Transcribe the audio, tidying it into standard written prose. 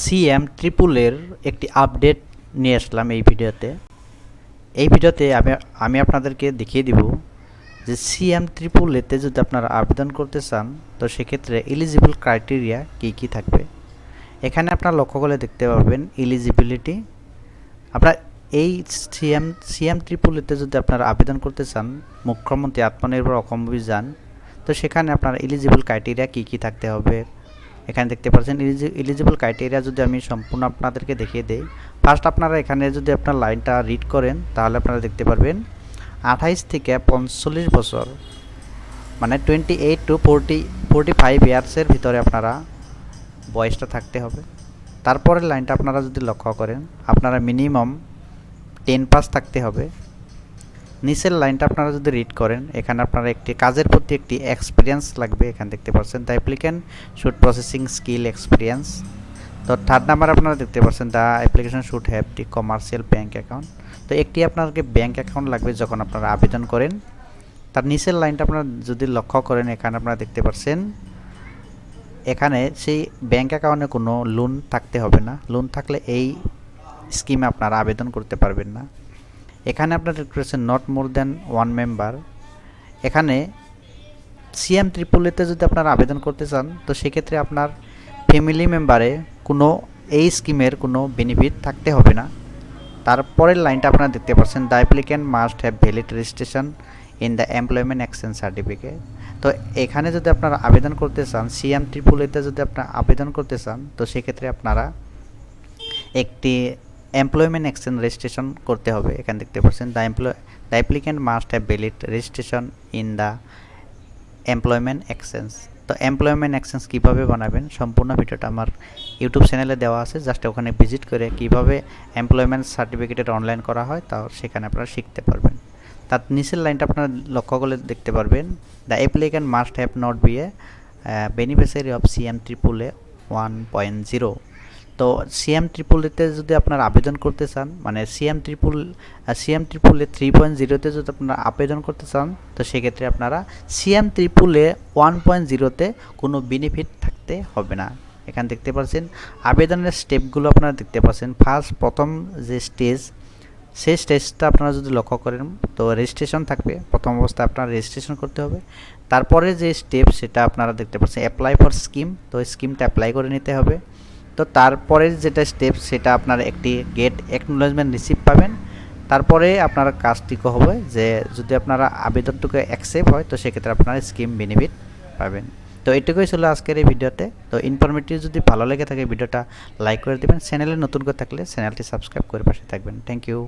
CM ট্রিপলের একটি update নিয়ে আসলাম এই ভিডিওতে। এই ভিডিওতে আমি আপনাদেরকে দেখিয়ে দিব যে সিএম ট্রিপলেতে যদি আপনারা আবেদন করতে চান তো সেক্ষেত্রে এলিজিবল ক্রাইটেরিয়া কী কী থাকবে। এখানে আপনারা লক্ষ্য করে দেখতে পাবেন এলিজিবিলিটি। আপনার এই সিএম ট্রিপলেতে যদি আপনারা আবেদন করতে চান মুখ্যমন্ত্রী আত্মনির্ভর অসম অভিযান, তো সেখানে আপনার এলিজিবল ক্রাইটেরিয়া কী কী থাকতে হবে এখানে দেখতে পাচ্ছেন। এলিজিবল ক্রাইটেরিয়া যদি আমি সম্পূর্ণ আপনাদেরকে দেখিয়ে দেই, ফার্স্ট আপনারা এখানে যদি আপনার লাইনটা রিড করেন তাহলে আপনারা দেখতে পারবেন 28 থেকে 45 বছর মানে 28 টু 45 ইয়ার্সের ভিতরে আপনারা বয়সটা থাকতে হবে। তারপরের লাইনটা আপনারা যদি লক্ষ্য করেন আপনারা মিনিমাম 10 পাস থাকতে হবে। নিচের লাইনটা আপনারা যদি রিড করেন এখানে আপনারা একটি কাজের প্রতি একটি এক্সপিরিয়েন্স লাগবে। এখানে দেখতে পাচ্ছেন the applicant should processing skill experience. তো থার্ড নাম্বার আপনারা দেখতে পাচ্ছেন the application should have the commercial bank account. তো একটি আপনাকে ব্যাঙ্ক অ্যাকাউন্ট লাগবে যখন আপনারা আবেদন করেন। তার নিচের লাইনটা আপনারা যদি লক্ষ্য করেন এখানে আপনারা দেখতে পাচ্ছেন এখানে সেই ব্যাঙ্ক অ্যাকাউন্টে কোনো লোন থাকতে হবে না। লোন থাকলে এই স্কিমে আপনারা আবেদন করতে পারবেন না। এখানে আপনারা দেখতে পাচ্ছেন not more than one member. এখানে সিএম ট্রিপলেতে যদি আপনারা আবেদন করতে চান তো সেক্ষেত্রে আপনার ফ্যামিলি মেম্বারে কোনো এই স্কিমের কোনো বেনিফিট থাকতে হবে না। তারপরের লাইনটা আপনারা দেখতে পাচ্ছেন the applicant must have valid registration in the employment exchange certificate. তো এখানে যদি আপনারা আবেদন করতে চান সিএম ট্রিপলেতে যদি আপনারা আবেদন করতে চান তো সেক্ষেত্রে আপনারা একটি এমপ্লয়মেন্ট এক্সচেঞ্জ রেজিস্ট্রেশন করতে হবে। এখানে দেখতে পাচ্ছেন the applicant must have valid registration in the employment exchange. তো এমপ্লয়মেন্ট এক্সচেঞ্জ কীভাবে বানাবেন সম্পূর্ণ ভিডিওটা আমার ইউটিউব চ্যানেলে দেওয়া আছে, জাস্ট ওখানে ভিজিট করে কীভাবে এমপ্লয়মেন্ট সার্টিফিকেটের অনলাইন করা হয় তাও সেখানে আপনারা শিখতে পারবেন। তার নিচের লাইনটা আপনারা লক্ষ্য করে দেখতে পারবেন the applicant must have not be a beneficiary of CM ট্রিপলে 1.0। তো সিএম ট্রিপলেতে যদি আপনারা আবেদন করতে চান মানে সিএম ট্রিপলে 3.0তে যদি আপনারা আবেদন করতে চান তো সেক্ষেত্রে আপনারা সিএম ট্রিপলে 1.0তে কোনো বেনিফিট থাকতে হবে না। এখানে দেখতে পাচ্ছেন আবেদনের স্টেপগুলো আপনারা দেখতে পাচ্ছেন। প্রথম যে স্টেজ সেই স্টেজটা আপনারা যদি লক্ষ্য করেন তো রেজিস্ট্রেশন থাকবে। প্রথম অবস্থায় আপনারা রেজিস্ট্রেশন করতে হবে। তারপরে যে স্টেপ সেটা আপনারা দেখতে পাচ্ছেন অ্যাপ্লাই ফর স্কিম। তো স্কিমটা অ্যাপ্লাই করে নিতে হবে। তো তারপরে যেটা স্টেপ সেটা আপনার একটি গেট অ্যাকনোলেজমেন্ট রিসিভ পাবেন। তারপরে আপনার কাজটি হবে যে যদি আপনারা আবেদনটুকু অ্যাকসেপ্ট হয় তো সেক্ষেত্রে আপনারা স্কিম বেনিফিট পাবেন। তো এটুকুই ছিল আজকের এই ভিডিওতে। তো ইনফরমেটিভ যদি ভালো লেগে থাকে ভিডিওটা লাইক করে দেবেন। চ্যানেলে নতুন করে থাকলে চ্যানেলটি সাবস্ক্রাইব করে পাশে থাকবেন। Thank you.